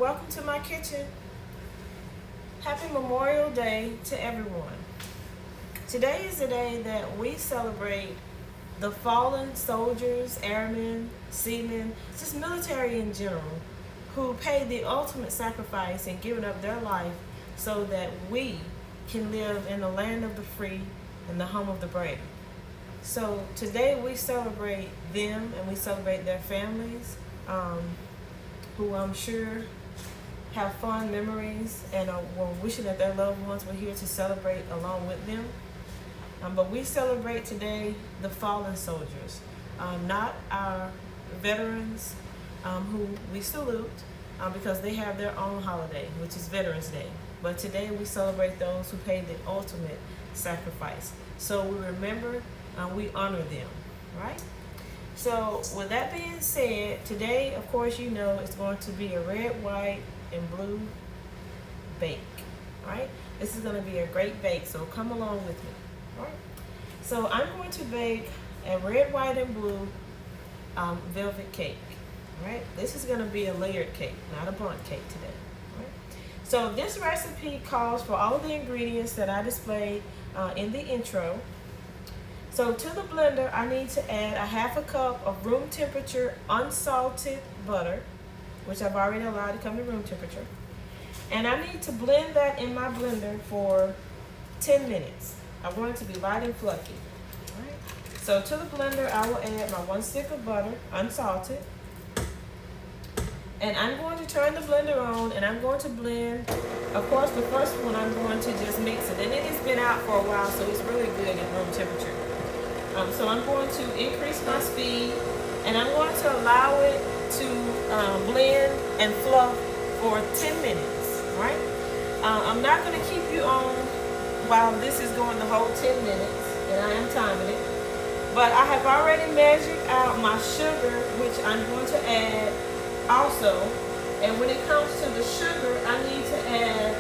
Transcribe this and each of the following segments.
welcome to my kitchen. Happy Memorial Day to everyone. Today is the day that we celebrate the fallen soldiers, airmen, seamen, just military in general, who paid the ultimate sacrifice in giving up their life so that we can live in the land of the free and the home of the brave. So today we celebrate them and we celebrate their families, who I'm sure have fond memories and were wishing that their loved ones were here to celebrate along with them. But we celebrate today the fallen soldiers, not our veterans, who we salute because they have their own holiday, which is Veterans Day. But today we celebrate those who paid the ultimate sacrifice. So we remember, we honor them, right? So with that being said, today, of course, you know it's going to be a red, white, and blue bake, right? This is going to be a great bake, so come along with me, all right? So I'm going to bake a red, white, and blue velvet cake, all right? This is going to be a layered cake, not a bundt cake today, all right? So this recipe calls for all of the ingredients that I displayed in the intro. So to the blender, I need to add a half a cup of room temperature unsalted butter, which I've already allowed to come to room temperature. And I need to blend that in my blender for 10 minutes. I want it to be light and fluffy. All right. So to the blender, I will add my 1 stick of butter, unsalted. And I'm going to turn the blender on and I'm going to blend. Of course, the first one I'm going to just mix it. And it has been out for a while, so it's really good at room temperature. So I'm going to increase my speed and I'm going to allow it to blend and fluff for 10 minutes, right? I'm not going to keep you on while this is going the whole 10 minutes, and I am timing it. But I have already measured out my sugar, which I'm going to add also. And when it comes to the sugar, I need to add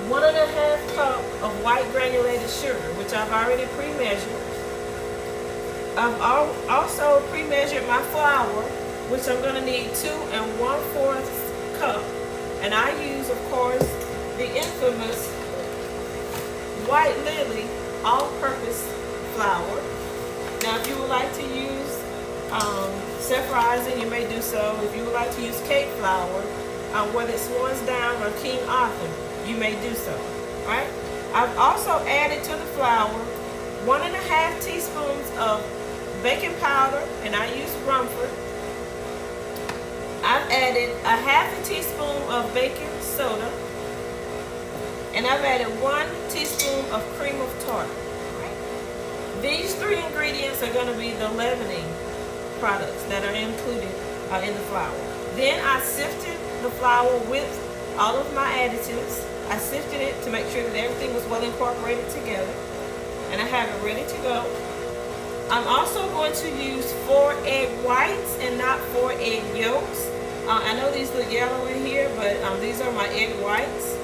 1.5 cup of white granulated sugar, which I've already pre-measured. I've also pre-measured my flour, which I'm going to need 2 1/4 cup. And I use, of course, the infamous White Lily all-purpose flour. Now, if you would like to use self-rising, you may do so. If you would like to use cake flour, whether it's Swan's Down or King Arthur, you may do so, right? I've also added to the flour 1.5 teaspoons of baking powder, and I use Rumford. I've added 1/2 teaspoon of baking soda, and I've added 1 teaspoon of cream of tartar. Right? These 3 ingredients are going to be the leavening products that are included in the flour. Then I sifted the flour with all of my additives. I sifted it to make sure that everything was well incorporated together, and I have it ready to go. I'm also going to use 4 egg whites and not 4 egg yolks. I know these look yellow in here, but these are my egg whites.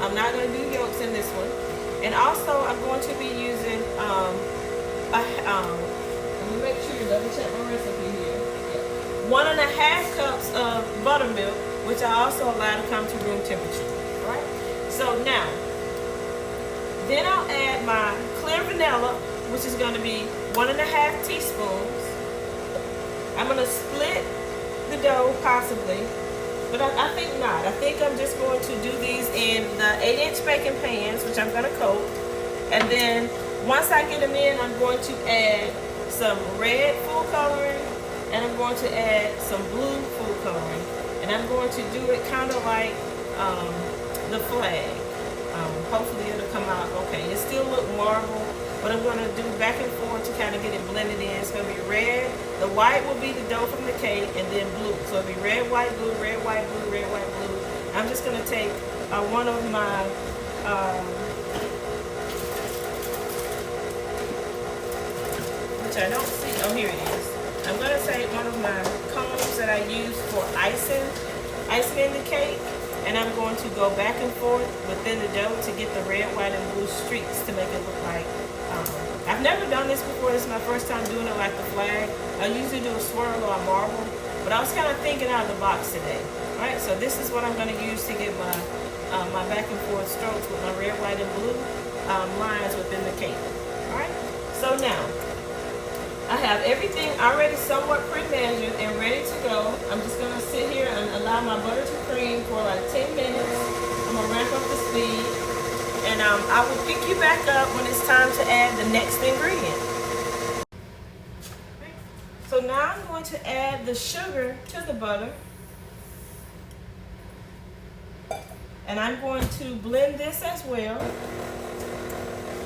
I'm not going to do yolks in this one. And also, I'm going to be using, let me make sure you double check my recipe here. 1.5 cups of buttermilk, which I also allow to come to room temperature. Right? So now, then I'll add my clear vanilla, which is going to be 1.5 teaspoons. I'm going to split the dough possibly, but I think not. I think I'm just going to do these in the 8-inch baking pans, which I'm going to coat. And then once I get them in, I'm going to add some red food coloring, and I'm going to add some blue food coloring. And I'm going to do it kind of like the flag. Hopefully it'll come out okay. It still look marble, but I'm going to do back and forth to kind of get it blended in. It's going to be red. The white will be the dough from the cake, and then blue. So it'll be red, white, blue, red, white, blue, red, white, blue. I'm just going to take one of my which I don't see. Oh, here it is. I'm going to take one of my combs that I use for icing in the cake. And I'm going to go back and forth within the dough to get the red, white, and blue streaks to make it look like. I've never done this before. This is my first time doing it like the flag. I usually do a swirl or a marble, but I was kind of thinking out of the box today. Alright, so this is what I'm going to use to get my back and forth strokes with my red, white, and blue lines within the cake. Alright, so now I have everything already somewhat pre-measured and ready to go. I'm just going to sit here and allow my butter to cream for like 10 minutes. I'm going to ramp up the speed. And I will pick you back up when it's time to add the next ingredient. So now I'm going to add the sugar to the butter. And I'm going to blend this as well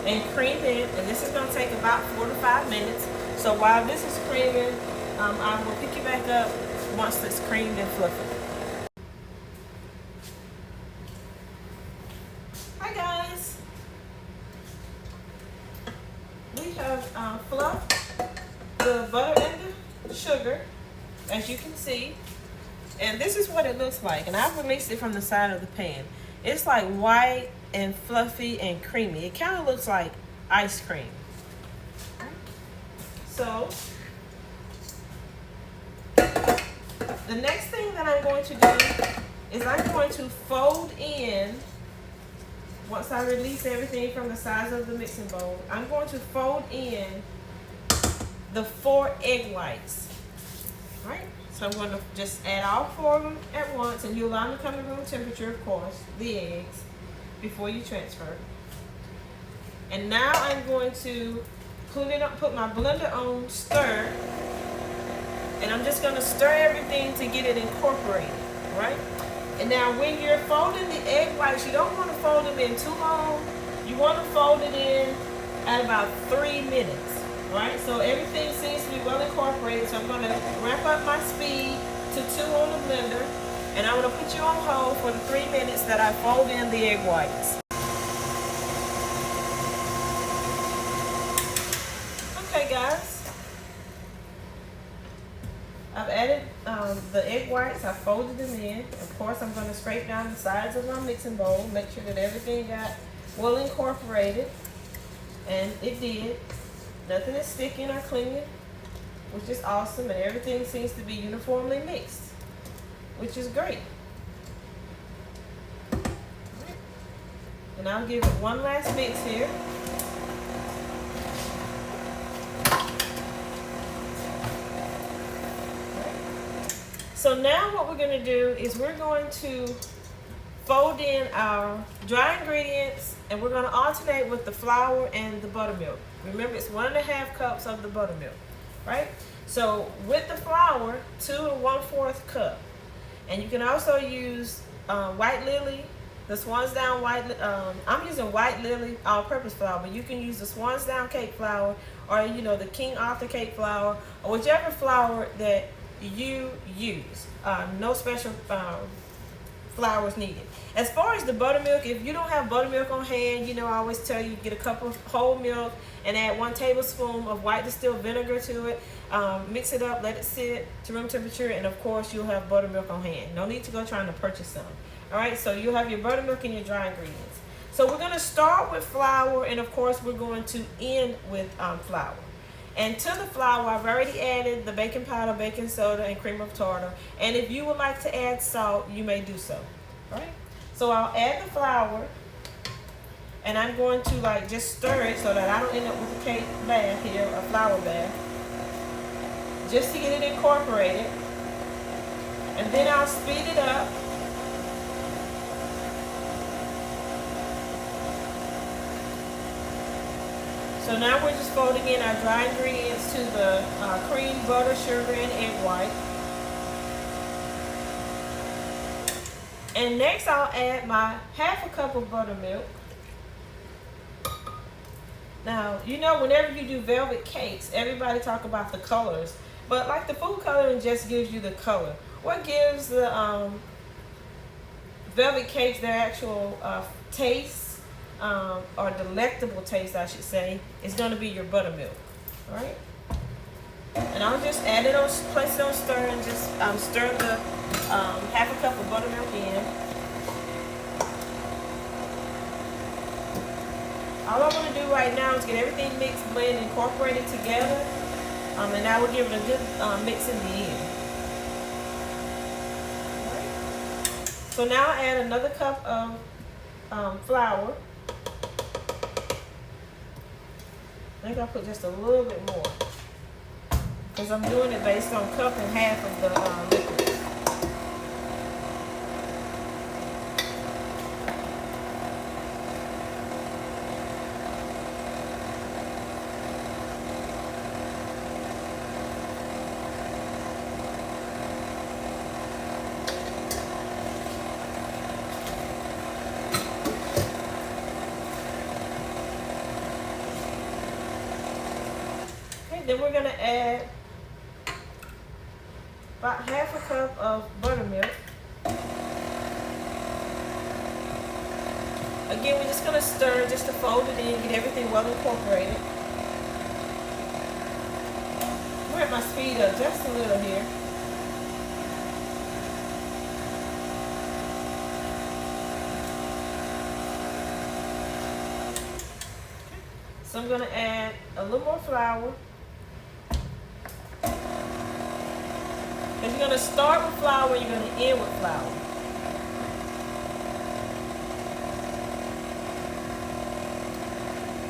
and cream it. And this is going to take about 4 to 5 minutes. So while this is creaming, I will pick you back up once it's creamed and fluffy. Hi guys. We have fluffed the butter and the sugar, as you can see. And this is what it looks like. And I've released it from the side of the pan. It's like white and fluffy and creamy. It kind of looks like ice cream. So, the next thing that I'm going to do is I'm going to fold in, once I release everything from the sides of the mixing bowl, I'm going to fold in the 4 egg whites. All right? So I'm going to just add all 4 of them at once, and you allow them to come to room temperature, of course, the eggs, before you transfer. And now I'm going to put my blender on stir, and I'm just going to stir everything to get it incorporated, right? And now when you're folding the egg whites, you don't want to fold them in too long. You want to fold it in at about 3 minutes, right? So everything seems to be well incorporated. So I'm going to ramp up my speed to 2 on the blender, and I'm going to put you on hold for the 3 minutes that I fold in the egg whites. Okay guys, I've added the egg whites. I folded them in. Of course, I'm going to scrape down the sides of my mixing bowl, make sure that everything got well incorporated, and it did. Nothing is sticking or clinging, which is awesome, and everything seems to be uniformly mixed, which is great. And I'll give it one last mix here. So now what we're going to do is we're going to fold in our dry ingredients, and we're going to alternate with the flour and the buttermilk. Remember, it's 1½ cups of the buttermilk, right? So with the flour, 2 to 1/4 cup. And you can also use white lily, the Swan's Down white, I'm using white lily all-purpose flour, but you can use the Swan's Down cake flour, or the King Arthur cake flour, or whichever flour that you use. No special flour is needed. As far as the buttermilk, if you don't have buttermilk on hand, I always tell you get a cup of whole milk and add 1 tablespoon of white distilled vinegar to it. Mix it up, let it sit to room temperature, and of course you'll have buttermilk on hand. No need to go trying to purchase some. All right, so you'll have your buttermilk and your dry ingredients. So we're going to start with flour, and of course we're going to end with flour. And to the flour, I've already added the baking powder, baking soda, and cream of tartar. And if you would like to add salt, you may do so. All right. So I'll add the flour, and I'm going to just stir it so that I don't end up with a cake bath here, a flour bath, just to get it incorporated. And then I'll speed it up. So now we're just folding in our dry ingredients to the cream, butter, sugar, and egg white. And next I'll add my 1/2 cup of buttermilk. Now, whenever you do velvet cakes, everybody talk about the colors. But like the food coloring just gives you the color. What gives the velvet cakes their actual taste, or delectable taste, I should say, is going to be your buttermilk. All right. And I'll just add it on, place it on stir, and just stir the 1/2 cup of buttermilk in. All I want to do right now is get everything mixed, blend, incorporated together, and I will give it a good mix in the end. All right. So now I add another cup of flour. I think I'll put just a little bit more because I'm doing it based on cup and half of the liquid. Then we're going to add about half a cup of buttermilk. Again, we're just going to stir just to fold it in, get everything well incorporated. We're at my speed up just a little here. So I'm going to add a little more flour. If you're going to start with flour, you're going to end with flour.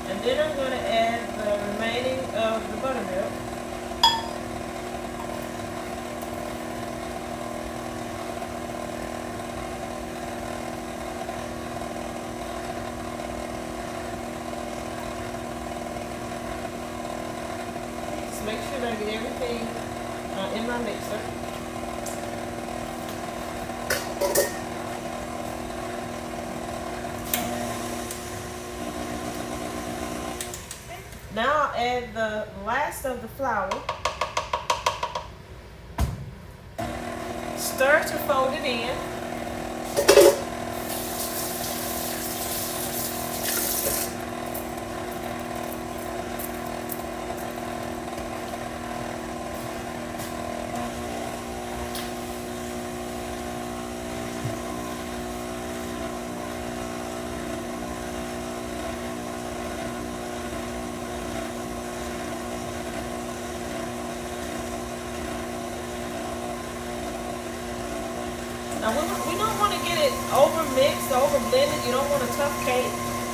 And then I'm going to add the remaining of the buttermilk. Just make sure that I get everything in my mixer. Now I'll add the last of the flour. Stir to fold it in. Now we don't want to get it over mixed, over blended. You don't want a tough cake.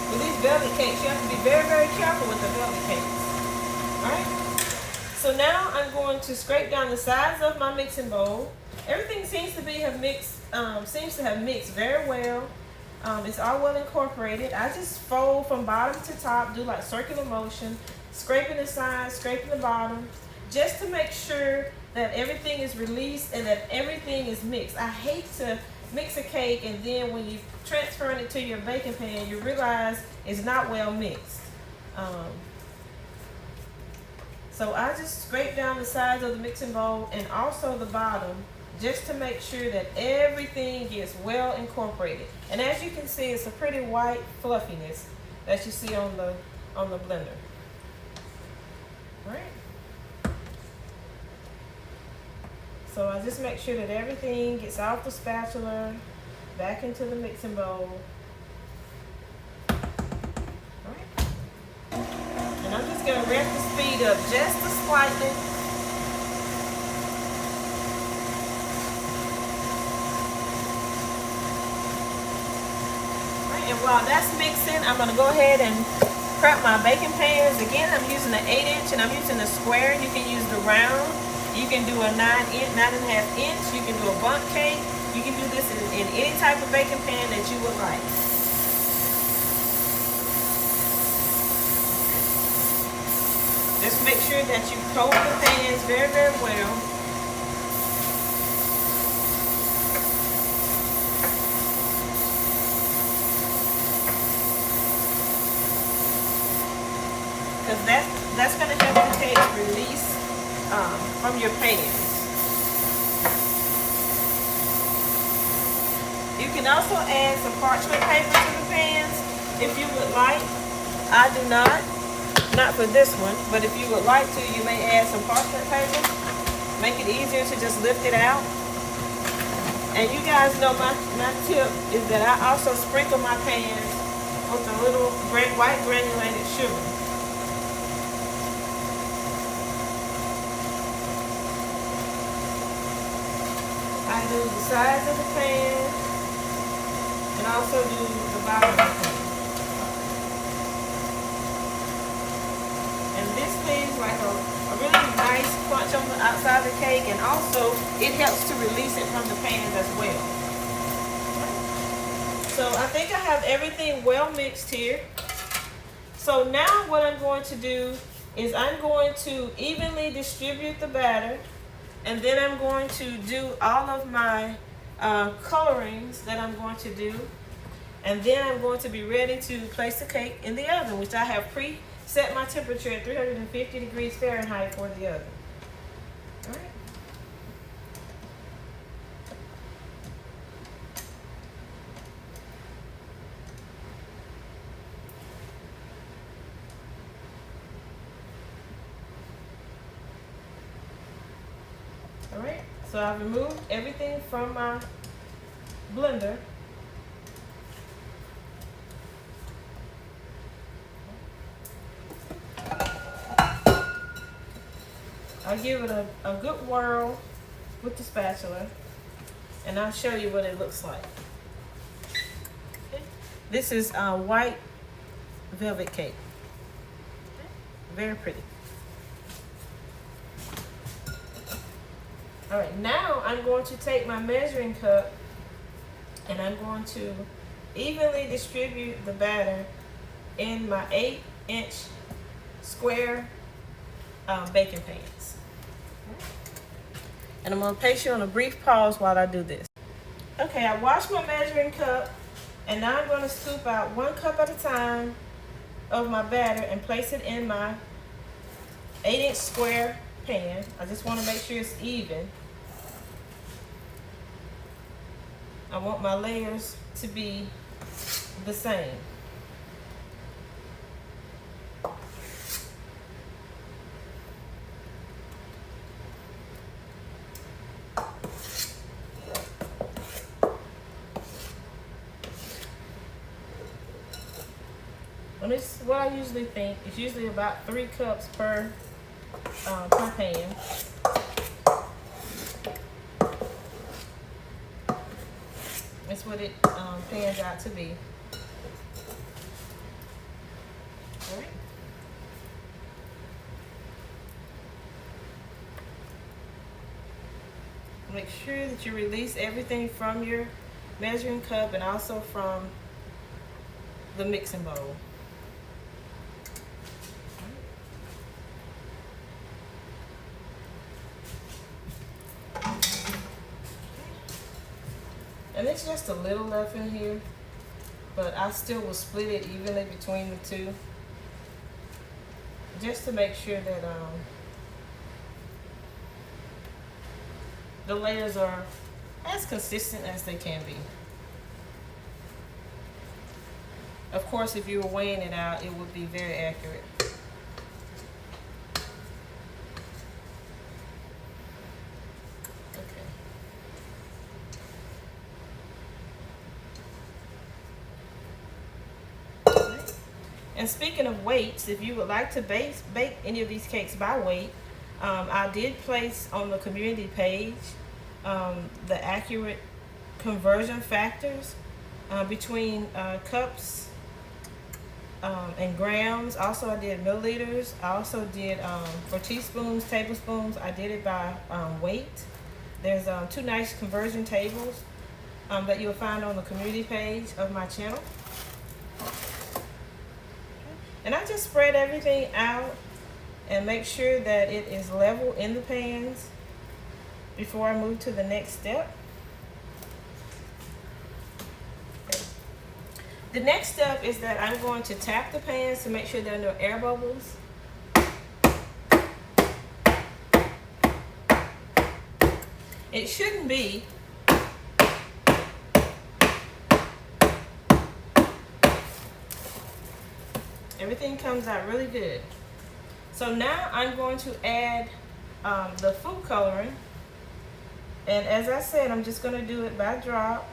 With these velvet cakes, you have to be very, very careful with the velvet cakes. Alright? So now I'm going to scrape down the sides of my mixing bowl. Everything seems to have mixed very well. It's all well incorporated. I just fold from bottom to top, do like circular motion, scraping the sides, scraping the bottom, just to make sure that everything is released and that everything is mixed. I hate to mix a cake and then when you transfer it to your baking pan, you realize it's not well mixed. So I just scrape down the sides of the mixing bowl and also the bottom just to make sure that everything gets well incorporated. And as you can see, it's a pretty white fluffiness that you see on the blender. All right. So I just make sure that everything gets off the spatula, back into the mixing bowl. Alright. And I'm just going to ramp the speed up just slightly. Alright, and while that's mixing, I'm going to go ahead and prep my baking pans. Again, I'm using an 8-inch and I'm using a square. You can use the round. You can do a 9.5 inch. You can do a bundt cake. You can do this in any type of baking pan that you would like. Just make sure that you coat the pans very, very well. Because that's going to help the cake release from your pans. You can also add some parchment paper to the pans if you would like. I do not for this one, but if you would like to, you may add some parchment paper. Make it easier to just lift it out. And you guys know my tip is that I also sprinkle my pans with a little white granulated sugar. I do the sides of the pan, and also do the bottom of the pan. And this leaves like a really nice crunch on the outside of the cake, and also it helps to release it from the pans as well. So I think I have everything well mixed here. So now what I'm going to do is I'm going to evenly distribute the batter, and then I'm going to do all of my colorings that I'm going to do, and then I'm going to be ready to place the cake in the oven, which I have preset my temperature at 350 degrees Fahrenheit for the oven. All right. All right, so I've removed everything from my blender. I'll give it a good whirl with the spatula, and I'll show you what it looks like. Okay. This is a white velvet cake. Very pretty. All right, now I'm going to take my measuring cup and I'm going to evenly distribute the batter in my 8-inch square baking pans. And I'm going to place you on a brief pause while I do this. Okay, I washed my measuring cup, and now I'm going to scoop out 1 cup at a time of my batter and place it in my 8-inch square pan. I just want to make sure it's even. I want my layers to be the same. And this is what I usually think. It's usually about 3 cups per pan. That's what it pans out to be. All right. Make sure that you release everything from your measuring cup and also from the mixing bowl. And it's just a little left in here, but I still will split it evenly between the two, just to make sure that the layers are as consistent as they can be. Of course, if you were weighing it out, it would be very accurate. And speaking of weights, if you would like to bake any of these cakes by weight, I did place on the community page the accurate conversion factors between cups and grams. Also, I did milliliters. I also did for teaspoons, tablespoons, I did it by weight. There's 2 nice conversion tables that you'll find on the community page of my channel. And I just spread everything out and make sure that it is level in the pans before I move to the next step. The next step is that I'm going to tap the pans to make sure there are no air bubbles. It shouldn't be. Everything comes out really good. So now I'm going to add the food coloring. And as I said, I'm just going to do it by drop.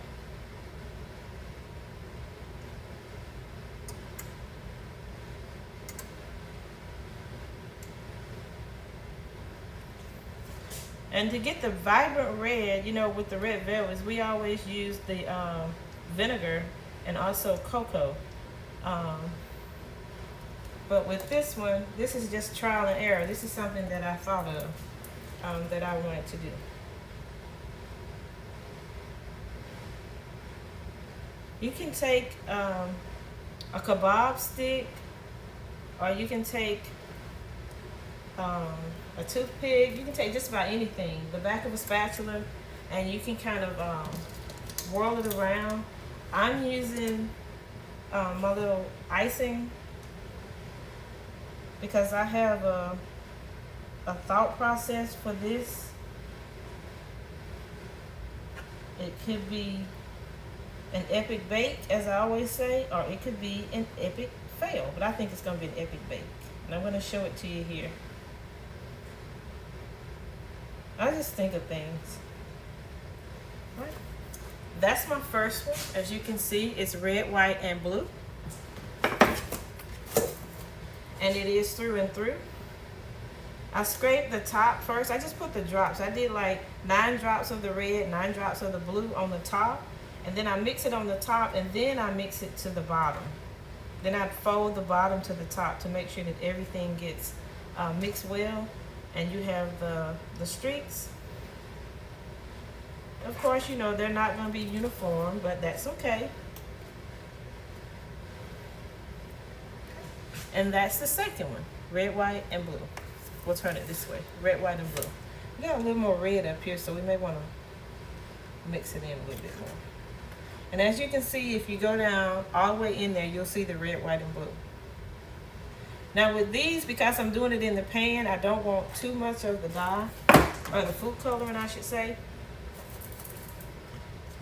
And to get the vibrant red, you know, with the red velvets, we always use the vinegar and also cocoa. But with this one, this is just trial and error. This is something that I thought of, that I wanted to do. You can take a kebab stick, or you can take a toothpick. You can take just about anything, the back of a spatula, and you can kind of whirl it around. I'm using my little icing because I have a thought process for this. It could be an epic bake, as I always say, or it could be an epic fail, but I think it's going to be an epic bake, and I'm going to show it to you here. I just think of things. All right. That's my first one. As you can see, it's red, white, and blue. And it is through and through. I scraped the top first. I just put the drops. I did like 9 drops of the red, 9 drops of the blue on the top. And then I mix it on the top, and then I mix it to the bottom. Then I fold the bottom to the top to make sure that everything gets mixed well. And you have the streaks. Of course, you know, they're not going to be uniform, but that's okay. And that's the second one, red, white, and blue. We'll turn it this way, red, white, and blue. We got a little more red up here, so we may want to mix it in a little bit more. And as you can see, if you go down all the way in there, you'll see the red, white, and blue. Now with these, because I'm doing it in the pan, I don't want too much of the dye, or the food coloring, I should say.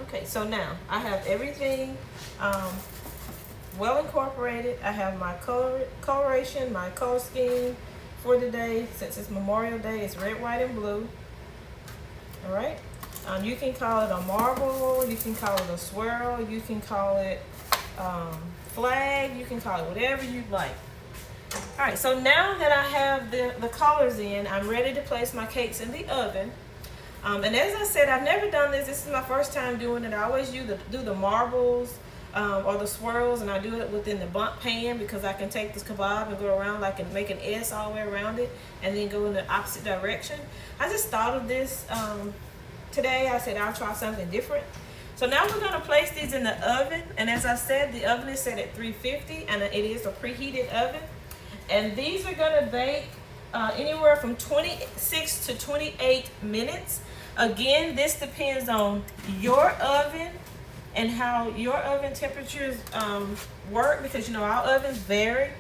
Okay, so now I have everything well incorporated. I have my coloration, my color scheme for today. Since it's Memorial Day, it's red, white, and blue. All right. You can call it a marble, you can call it a swirl, you can call it flag, you can call it whatever you'd like. All right, so now that I have the colors in, I'm ready to place my cakes in the oven. And as I said, I've never done this. This is my first time doing it. I always do the marbles or the swirls, and I do it within the bundt pan because I can take this kebab and go around, like, and make an S all the way around it and then go in the opposite direction. I just thought of this today. I said I'll try something different. So now we're going to place these in the oven. And as I said, the oven is set at 350, and it is a preheated oven. And these are going to bake anywhere from 26 to 28 minutes. Again, this depends on your oven and how your oven temperatures work, because, you know, our ovens vary.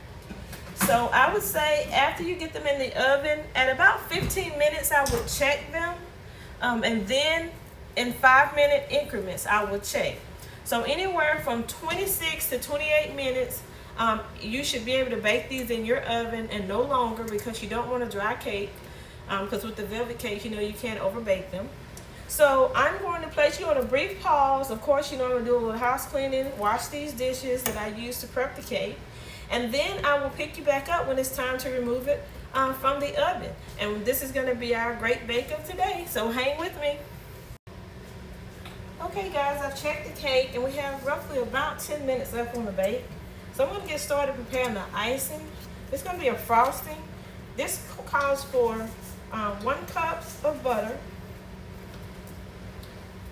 So I would say after you get them in the oven, at about 15 minutes, I would check them. And then in 5-minute increments, I will check. So anywhere from 26 to 28 minutes, you should be able to bake these in your oven, and no longer, because you don't want a dry cake. Because with the velvet cake, you know, you can't overbake them. So I'm going to place you on a brief pause. Of course, you know, I'm going to do a little house cleaning, wash these dishes that I used to prep the cake. And then I will pick you back up when it's time to remove it from the oven. And this is going to be our great bake of today. So hang with me. Okay guys, I've checked the cake, and we have roughly about 10 minutes left on the bake. So I'm going to get started preparing the icing. It's going to be a frosting. This calls for 1 cup of butter,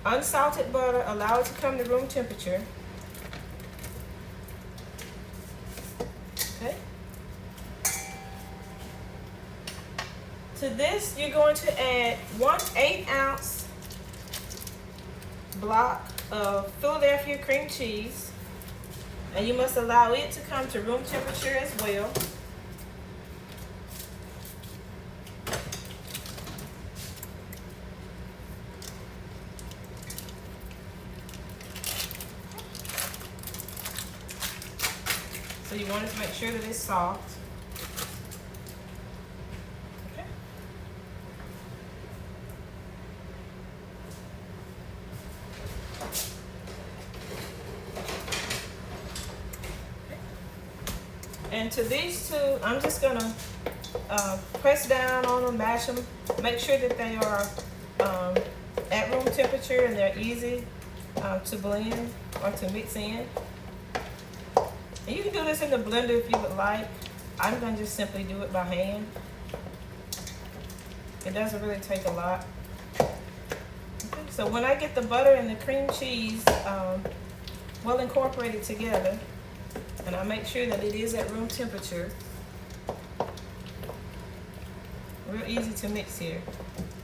unsalted butter. Allow it to come to room temperature. Okay. To this, you're going to add 1 8-ounce block of Philadelphia cream cheese, and you must allow it to come to room temperature as well. So you want to make sure that it's soft. Okay. And to these two, I'm just gonna press down on them, mash them, make sure that they are at room temperature and they're easy to blend or to mix in. And you can do this in the blender if you would like. I'm going to just simply do it by hand. It doesn't really take a lot. Okay, so when I get the butter and the cream cheese well incorporated together, and I make sure that it is at room temperature, real easy to mix here.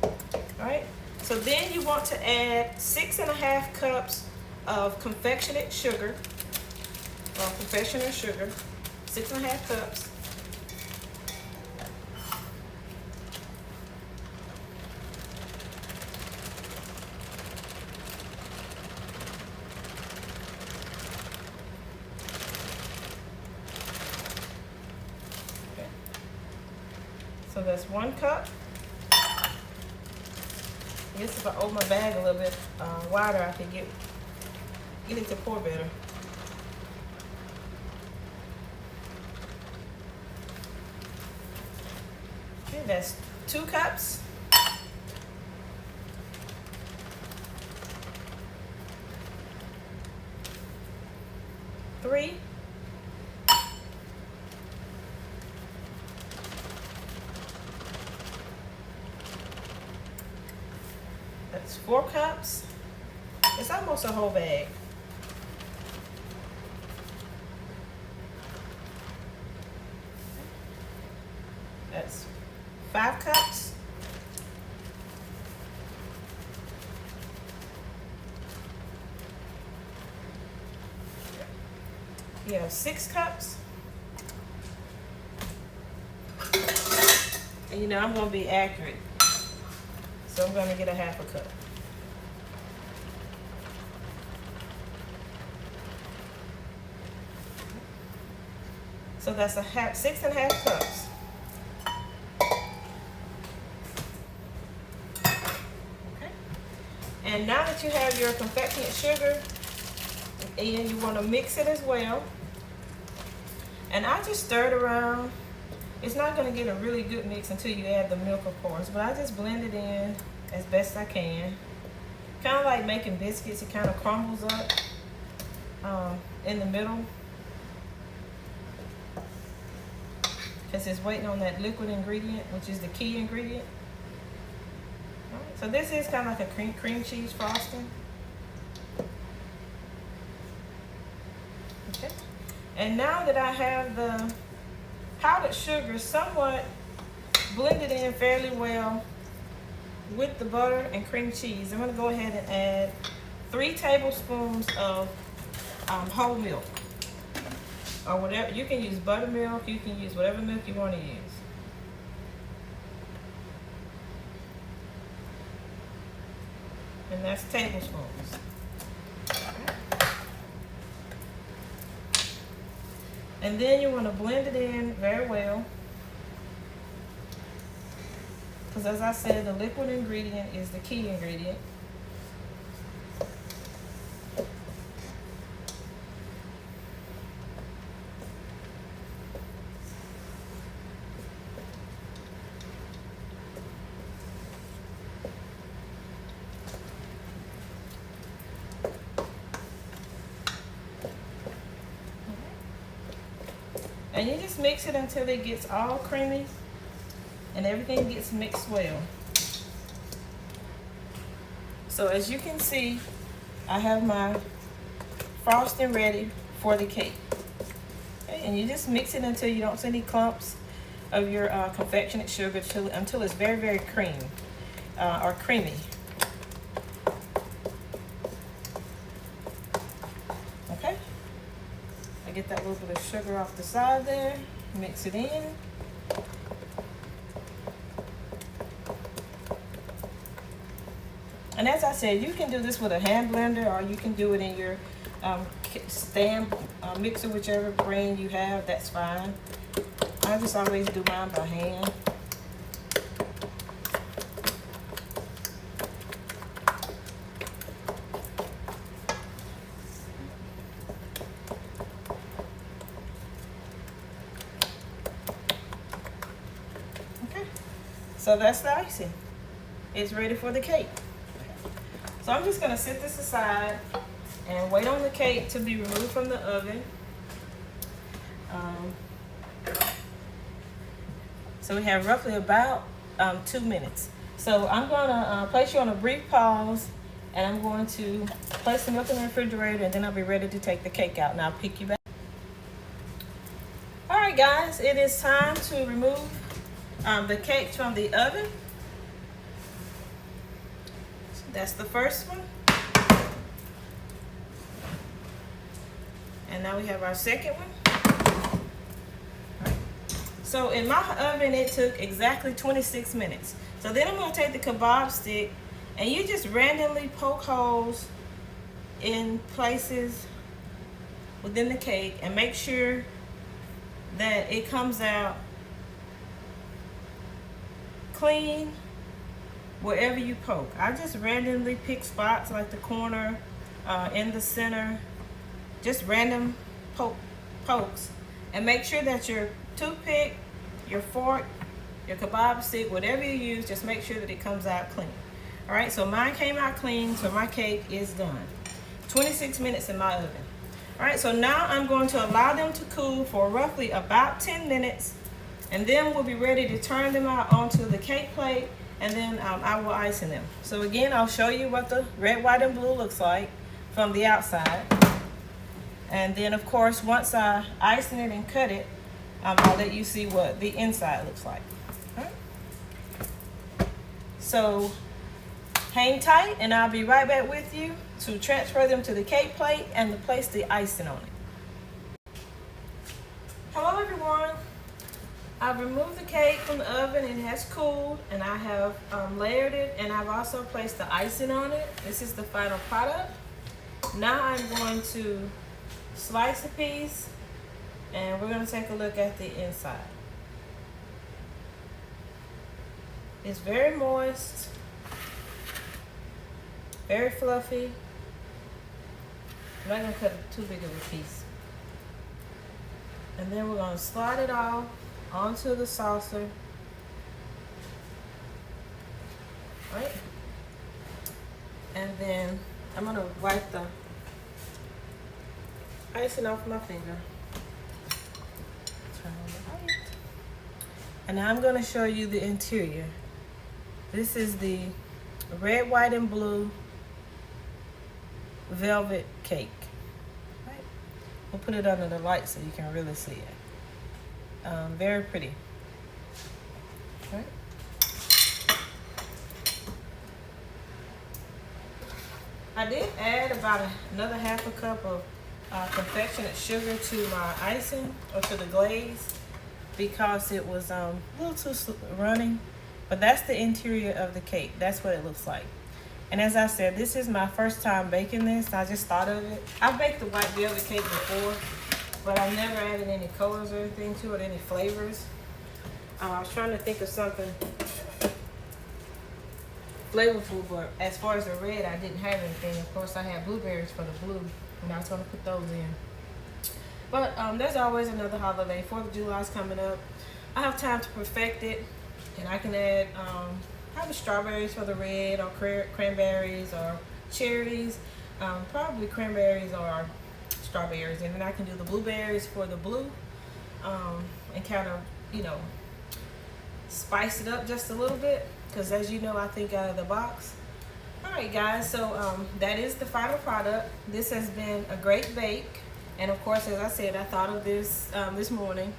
All right, so then you want to add 6.5 cups of confectionate sugar, or confectioner sugar, 6.5 cups. So that's 1 cup. I guess if I open my bag a little bit wider, I could get it to pour better. Okay, that's 2 cups. Three. That's 4 cups. It's almost a whole bag. That's 5 cups. You have 6 cups. And you know, I'm going to be accurate. So I'm going to get a 1/2 cup. So that's 6.5 cups. Okay. And now that you have your confectionate sugar, and you want to mix it as well. And I just stir it around. It's not going to get a really good mix until you add the milk, of course, but I just blend it in as best I can. Kind of like making biscuits, it kind of crumbles up in the middle, because it's waiting on that liquid ingredient, which is the key ingredient. All right, so this is kind of like a cream cheese frosting. Okay. And now that I have the powdered sugar somewhat blended in fairly well with the butter and cream cheese, I'm going to go ahead and add 3 tablespoons of whole milk, or whatever. You can use buttermilk, you can use whatever milk you want to use. And that's tablespoons. And then you want to blend it in very well, because as I said, the liquid ingredient is the key ingredient. And you just mix it until it gets all creamy and everything gets mixed well. So as you can see, I have my frosting ready for the cake. Okay, and you just mix it until you don't see any clumps of your confectionate sugar until it's very, very creamy. Okay, I get that little bit of sugar off the side there, mix it in. And as I said, you can do this with a hand blender, or you can do it in your stand mixer, whichever brand you have, that's fine. I just always do mine by hand. Okay, so that's the icing. It's ready for the cake. So I'm just going to set this aside and wait on the cake to be removed from the oven. So we have roughly about 2 minutes. So I'm gonna place you on a brief pause, and I'm going to place the milk in the refrigerator, and then I'll be ready to take the cake out, and I'll pick you back. All right, guys, it is time to remove the cake from the oven. So that's the first one. And now we have our second one. So in my oven, it took exactly 26 minutes. So then I'm gonna take the kebab stick, and you just randomly poke holes in places within the cake and make sure that it comes out clean wherever you poke. I just randomly pick spots like the corner, in the center, just random pokes, and make sure that your toothpick, your fork, your kebab stick, whatever you use, just make sure that it comes out clean. All right, so mine came out clean, so my cake is done. 26 minutes in my oven. All right, so now I'm going to allow them to cool for roughly about 10 minutes, and then we'll be ready to turn them out onto the cake plate, and then I will ice them. So again, I'll show you what the red, white, and blue looks like from the outside. And then, of course, once I ice it and cut it, I'll let you see what the inside looks like. All right. So hang tight, and I'll be right back with you to transfer them to the cake plate and to place the icing on it. Hello, everyone. I've removed the cake from the oven, and it has cooled, and I have layered it, and I've also placed the icing on it. This is the final product. Now I'm going to slice a piece, and we're going to take a look at the inside. It's very moist, very fluffy. I'm not going to cut too big of a piece. And then we're going to slide it off onto the saucer. Right? And then I'm going to wipe the icing off my finger. Turn on the light. And now I'm going to show you the interior. This is the red, white, and blue velvet cake. Right? We'll put it under the light so you can really see it. Very pretty. Right? I did add about another half a cup of confectioners sugar to my icing, or to the glaze, because it was a little too runny. But that's the interior of the cake. That's what it looks like. And as I said, this is my first time baking this. I just thought of it. I've baked the white velvet cake before, but I've never added any colors or anything to it, any flavors. I was trying to think of something flavorful, but as far as the red, I didn't have anything. Of course, I had blueberries for the blue, and I was going to put those in. But there's always another holiday. 4th of July is coming up. I have time to perfect it, and I can add probably strawberries for the red, or cranberries, or cherries. Probably cranberries or strawberries, and then I can do the blueberries for the blue, and kind of, spice it up just a little bit, because as you know, I think out of the box. All right, guys, so that is the final product. This has been a great bake, and of course, as I said, I thought of this this morning,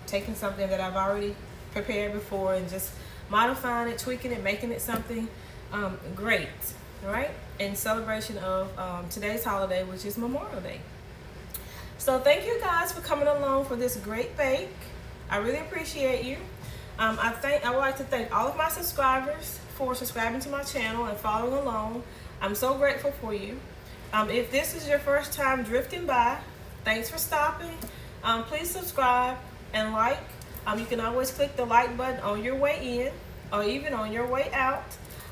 taking something that I've already prepared before and just modifying it, tweaking it, making it something great, all right, in celebration of today's holiday, which is Memorial Day. So thank you guys for coming along for this great bake. I really appreciate you. I would like to thank all of my subscribers for subscribing to my channel and following along. I'm so grateful for you. If this is your first time drifting by, thanks for stopping. Please subscribe and like. You can always click the like button on your way in, or even on your way out.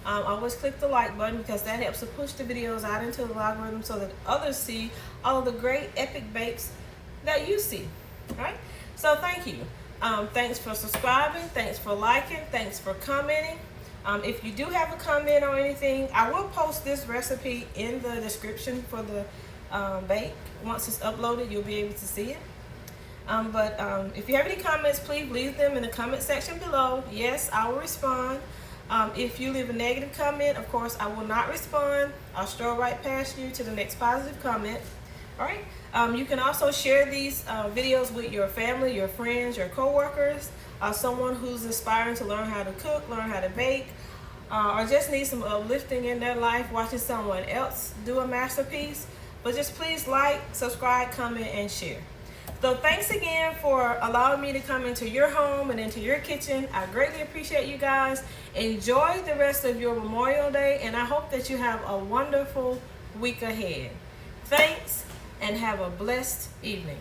Always click the like button, because that helps to push the videos out into the algorithm so that others see all of the great epic bakes that you see. All right? So thank you. Thanks for subscribing. Thanks for liking. Thanks for commenting. If you do have a comment or anything, I will post this recipe in the description for the bake. Once it's uploaded, you'll be able to see it. But if you have any comments, please leave them in the comment section below. Yes, I will respond. If you leave a negative comment, of course, I will not respond. I'll stroll right past you to the next positive comment. All right. You can also share these videos with your family, your friends, your coworkers, someone who's aspiring to learn how to cook, learn how to bake, or just need some uplifting in their life, watching someone else do a masterpiece. But just please like, subscribe, comment, and share. So thanks again for allowing me to come into your home and into your kitchen. I greatly appreciate you guys. Enjoy the rest of your Memorial Day, and I hope that you have a wonderful week ahead. Thanks, and have a blessed evening.